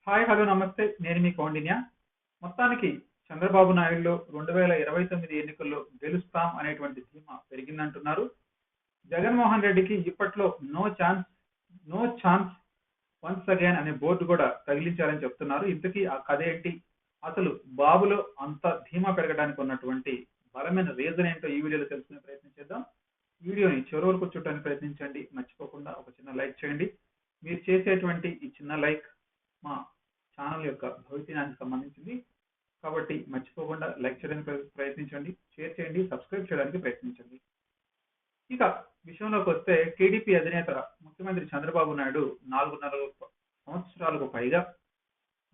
Hi hello నమస్తే. నేను మీ కౌండిన్య. మొత్తానికి చంద్రబాబు నాయుడులో 2029 ఎన్నికల్లో గెలుస్తాం అనేటువంటి ధీమా పెరిగిందంటున్నారు. జగన్మోహన్ రెడ్డికి ఇప్పట్లో నో ఛాన్స్ వన్స్ అగైన్ అనే బోర్డు కూడా తగిలించారని చెప్తున్నారు. ఇంతకీ ఆ కథ ఏంటి, అసలు బాబులో అంత ధీమా పెరగడానికి ఉన్నటువంటి బలమైన రీజన్ ఏంటో ఈ వీడియోలో తెలుసుకునే ప్రయత్నం చేద్దాం. వీడియోని చివరి వరకు చూడటానికి ప్రయత్నించండి. మర్చిపోకుండా ఒక చిన్న లైక్ చేయండి. మీరు చేసేటువంటి ఈ చిన్న లైక్ మా ఛానల్ యొక్క భవితీయానికి సంబంధించింది కాబట్టి మర్చిపోకుండా లైక్ చేయడానికి ప్రయత్నించండి, షేర్ చేయండి, సబ్స్క్రైబ్ చేయడానికి ప్రయత్నించండి. ఇక విషయంలోకి వస్తే టీడీపీ అధినేత ముఖ్యమంత్రి చంద్రబాబు నాయుడు 4.5 సంవత్సరాలకు పైగా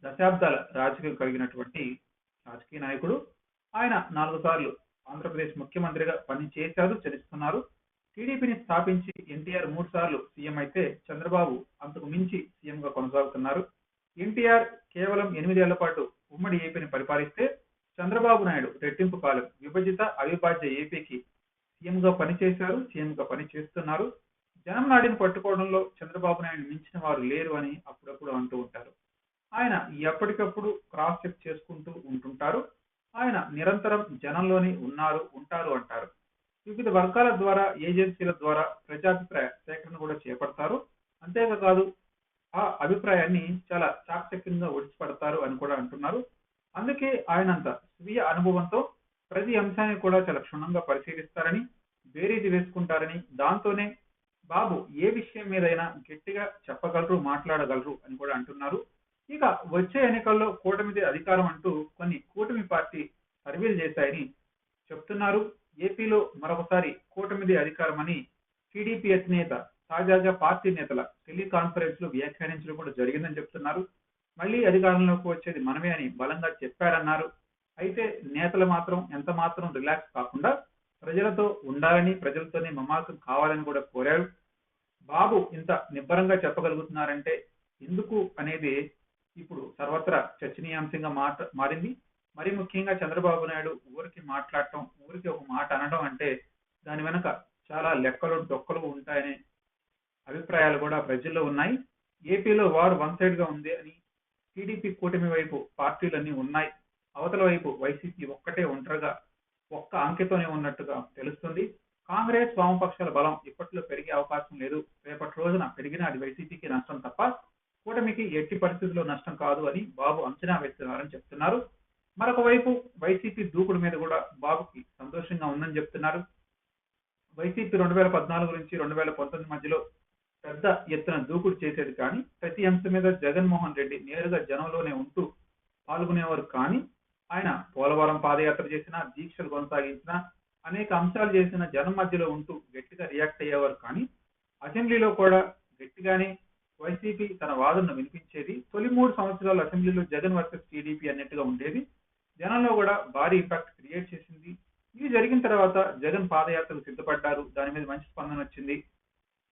దశాబ్దాల రాజకీయం కలిగినటువంటి రాజకీయ నాయకుడు. ఆయన 4 సార్లు ఆంధ్రప్రదేశ్ ముఖ్యమంత్రిగా పనిచేశారు, చేస్తున్నారు. టీడీపీని స్థాపించి ఎన్టీఆర్ 3 సార్లు సీఎం అయితే చంద్రబాబు అంతకు మించి సీఎంగా కొనసాగుతున్నారు. ఎన్టీఆర్ కేవలం 8 ఏళ్ల పాటు ఉమ్మడి ఏపీని పరిపాలిస్తే చంద్రబాబు నాయుడు రెట్టింపు కాలం విభజిత అవిభాజ్య ఏపీకి సీఎంగా పనిచేశారు, సీఎంగా పనిచేస్తున్నారు. జనం నాడిని పట్టుకోవడంలో చంద్రబాబు నాయుడు మించిన వారు లేరు అని అప్పుడప్పుడు అంటూ ఉంటారు. ఆయన ఎప్పటికప్పుడు క్రాస్ చెక్ చేసుకుంటూ ఉంటుంటారు. ఆయన నిరంతరం జనంలోనే ఉంటారు అంటారు. వివిధ వర్గాల ద్వారా, ఏజెన్సీల ద్వారా ప్రజాభిప్రాయ సేకరణ కూడా చేపడతారు. అంతేకాదు ఆ అభిప్రాయాన్ని చాలా చాకచక్యంగా ఒడిచిపడతారు అని కూడా అంటున్నారు. అందుకే ఆయనంత స్వీయ అనుభవంతో ప్రతి అంశాన్ని కూడా చాలా క్షుణ్ణంగా పరిశీలిస్తారని, బేరీజు వేసుకుంటారని, దాంతోనే బాబు ఏ విషయం మీదైనా గట్టిగా చెప్పగలరు, మాట్లాడగలరు అని కూడా అంటున్నారు. ఇక వచ్చే ఎన్నికల్లో కూటమిది అధికారం అంటూ కొన్ని కూటమి పార్టీ సర్వేలు చేశాయని చెప్తున్నారు. ఏపీలో మరొకసారి కూటమిది అధికారం అని టీడీపీ అధినేత తాజాగా పార్టీ నేతల టెలికాన్ఫరెన్స్ లో వ్యాఖ్యానించడం కూడా జరిగిందని చెప్తున్నారు. మళ్ళీ అధికారంలోకి వచ్చేది మనమే అని బలంగా చెప్పారన్నారు. అయితే నేతలు మాత్రం ఎంత మాత్రం రిలాక్స్ కాకుండా ప్రజలతో ఉండాలని, ప్రజలతోనే మమాకం కావాలని కూడా కోరారు. బాబు ఇంత నిబ్బరంగా చెప్పగలుగుతున్నారంటే ఎందుకు అనేది ఇప్పుడు సర్వత్రా చర్చనీయాంశంగా మారింది. మరి ముఖ్యంగా చంద్రబాబు నాయుడు ఊరికి మాట్లాడటం, ఊరికి ఒక మాట అనడం అంటే దాని వెనక చాలా లెక్కలు డొక్కలు ఉంటాయనే అభిప్రాయాలు కూడా ప్రజల్లో ఉన్నాయి. ఏపీలో వారు వన్ సైడ్ గా ఉంది అని టీడీపీ కూటమి వైపు పార్టీలన్నీ ఉన్నాయి. అవతల వైపు వైసీపీ ఒక్కటే ఒంటరిగా ఒక్క అంకెతోనే ఉన్నట్టుగా తెలుస్తుంది. కాంగ్రెస్ వామపక్షాల బలం ఇప్పట్లో పెరిగే అవకాశం లేదు. రేపటి రోజున పెరిగినా అది వైసీపీకి నష్టం తప్ప కూటమికి ఎట్టి పరిస్థితుల్లో నష్టం కాదు అని బాబు అంచనా వేస్తున్నారని చెప్తున్నారు. మరొక వైపు వైసీపీ దూకుడు మీద కూడా బాబుకి సంతోషంగా ఉందని చెప్తున్నారు. వైసీపీ 2014 నుంచి 2019 మధ్యలో పెద్ద ఎత్తున దూకుడు చేసేది కానీ ప్రతి అంశం మీద జగన్మోహన్ రెడ్డి నేరుగా జనంలోనే ఉంటూ పాల్గొనేవారు. కానీ ఆయన పోలవరం పాదయాత్ర చేసినా, దీక్షలు కొనసాగించినా, అనేక అంశాలు చేసిన జనం మధ్యలో ఉంటూ గట్టిగా రియాక్ట్ అయ్యేవారు. కానీ అసెంబ్లీలో కూడా గట్టిగానే వైసీపీ తన వాదనను వినిపించేది. తొలి 3 సంవత్సరాలు అసెంబ్లీలో జగన్ వర్సెస్ టీడీపీ అన్నట్టుగా ఉండేది. జనంలో కూడా భారీ ఇంపాక్ట్ క్రియేట్ చేసింది. ఇది జరిగిన తర్వాత జగన్ పాదయాత్రకు సిద్ధపడ్డారు. దాని మీద మంచి స్పందన వచ్చింది.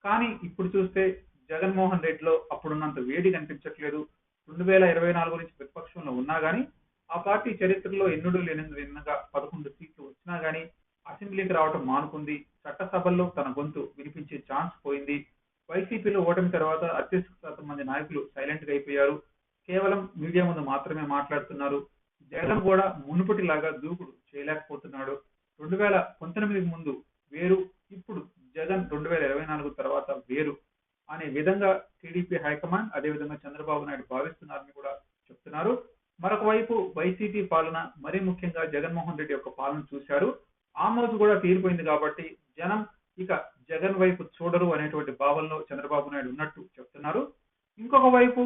కానీ ఇప్పుడు చూస్తే జగన్మోహన్ రెడ్డిలో అప్పుడున్నంత వేడి కనిపించట్లేదు. 2024 నుంచి ప్రతిపక్షంలో ఉన్నా గానీ ఆ పార్టీ చరిత్రలో ఎన్నడూ లేనంత విధంగా 11 సీట్లు వచ్చినా గానీ అసెంబ్లీకి రావడం మానుకుంది. చట్టసభల్లో తన గొంతు వినిపించే ఛాన్స్ పోయింది. వైసీపీలో ఓటమి తర్వాత అత్యధిక శాతం మంది నాయకులు సైలెంట్ గా అయిపోయారు. కేవలం మీడియా ముందు మాత్రమే మాట్లాడుతున్నారు. జగన్ కూడా మునుపటిలాగా దూకుడు చేయలేకపోతున్నాడు. 2019 ముందు వేరు, ఇప్పుడు జగన్ 2024 తర్వాత వేరు అనే విధంగా టీడీపీ హైకమాండ్, అదేవిధంగా చంద్రబాబు నాయుడు భావిస్తున్నారని కూడా చెప్తున్నారు. మరొక వైపు వైసీపీ పాలన, మరీ ముఖ్యంగా జగన్మోహన్ రెడ్డి యొక్క పాలన చూశారు. ఆ మోజు కూడా తీరిపోయింది కాబట్టి జనం ఇక జగన్ వైపు చూడరు అనేటువంటి భావనలో చంద్రబాబు నాయుడు ఉన్నట్టు చెప్తున్నారు. ఇంకొక వైపు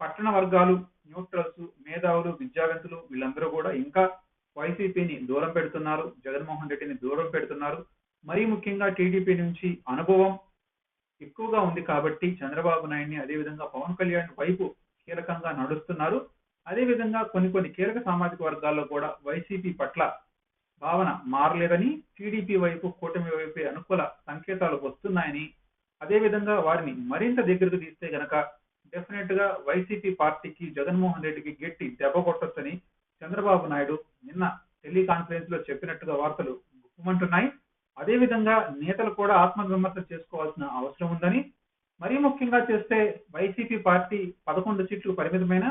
పట్టణ వర్గాలు, న్యూట్రల్స్, మేధావులు, విద్యావంతులు వీళ్ళందరూ కూడా ఇంకా వైసీపీని దూరం పెడుతున్నారు, జగన్మోహన్ రెడ్డిని దూరం పెడుతున్నారు. మరీ ముఖ్యంగా టీడీపీ నుంచి అనుభవం ఎక్కువగా ఉంది కాబట్టి చంద్రబాబు నాయుడిని, అదేవిధంగా పవన్ కళ్యాణ్ వైపు కీలకంగా నడుస్తున్నారు. అదేవిధంగా కొన్ని కీలక సామాజిక వర్గాల్లో కూడా వైసీపీ పట్ల భావన మారలేదని, టీడీపీ వైపు, కూటమి వైపు అనుకూల సంకేతాలు వస్తున్నాయని, అదేవిధంగా వారిని మరింత దగ్గరకు తీస్తే గనక డెఫినెట్ గా వైసీపీ పార్టీకి, జగన్మోహన్ రెడ్డికి గట్టి దెబ్బ కొట్టొచ్చని చంద్రబాబు నాయుడు నిన్న టెలికాన్ఫరెన్స్ లో చెప్పినట్టుగా వార్తలు గుప్పమంటున్నాయి. అదేవిధంగా నేతలు కూడా ఆత్మవిమర్శ చేసుకోవాల్సిన అవసరం ఉందని, మరీ ముఖ్యంగా చేస్తే వైసీపీ పార్టీ 11 సీట్లు పరిమితమైన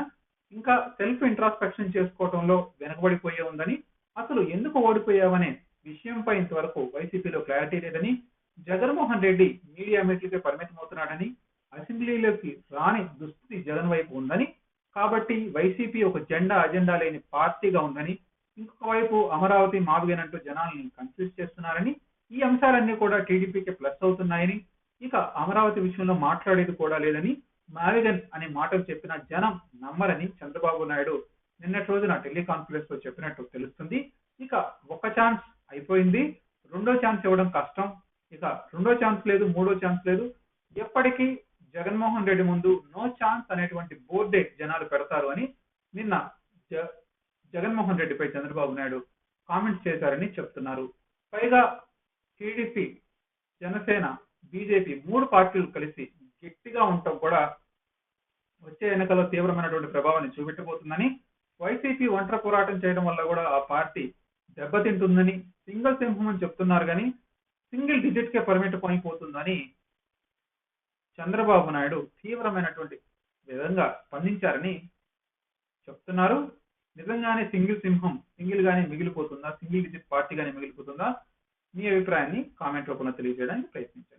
ఇంకా సెల్ఫ్ ఇంట్రాస్పెక్షన్ చేసుకోవడంలో వెనకబడిపోయే ఉందని, అసలు ఎందుకు ఓడిపోయావనే విషయంపై ఇంతవరకు వైసీపీలో క్లారిటీ లేదని, జగన్మోహన్ రెడ్డి మీడియా మీట్లకే పరిమితమవుతున్నాడని, అసెంబ్లీలోకి రాని దుస్థితి జగన్ వైపు ఉందని, కాబట్టి వైసీపీ ఒక అజెండా లేని పార్టీగా ఉందని, ఇంకొక వైపు అమరావతి మావిగనంటూ జనాల్ని కన్ఫ్యూజ్ చేస్తున్నారని, ఈ అంశాలన్నీ కూడా టీడీపీకి ప్లస్ అవుతున్నాయని, ఇక అమరావతి విషయంలో మాట్లాడేది కూడా లేదని, మావిగన్ అనే మాటలు చెప్పిన జనం నమ్మరని చంద్రబాబు నాయుడు నిన్నటి రోజున టెలికాన్ఫరెన్స్ లో చెప్పినట్టు తెలుస్తుంది. ఇక ఒక ఛాన్స్ అయిపోయింది, రెండో ఛాన్స్ ఇవ్వడం కష్టం, ఇక రెండో ఛాన్స్ లేదు, మూడో ఛాన్స్ లేదు, ఎప్పటికీ జగన్మోహన్ రెడ్డి ముందు నో ఛాన్స్ అనేటువంటి బోర్డే జనాలు పెడతారు అని నిన్న జగన్మోహన్ రెడ్డిపై చంద్రబాబు నాయుడు కామెంట్స్ చేశారని చెప్తున్నారు. పైగా టీడీపీ, జనసేన, బీజేపీ మూడు పార్టీలు కలిసి గట్టిగా ఉండటం కూడా వచ్చే ఎన్నికల్లో తీవ్రమైనటువంటి ప్రభావాన్ని చూపెట్టబోతుందని, వైసీపీ ఒంటరి పోరాటం చేయడం వల్ల కూడా ఆ పార్టీ దెబ్బతింటుందని, సింగిల్ సింహం అని చెప్తున్నారు కానీ సింగిల్ డిజిట్ కే పరిమితం అయిపోతుందని చంద్రబాబు నాయుడు తీవ్రమైనటువంటి విధంగా స్పందించారని చెప్తున్నారు. నిజంగానే సింగిల్ సింహం సింగిల్ గానే మిగిలిపోతుందా, సింగిల్ డిజిట్ పార్టీగానే మిగిలిపోతుందా? మీ అభిప్రాయాన్ని కామెంట్ రూపంలో తెలియజేయడానికి ప్రయత్నించండి.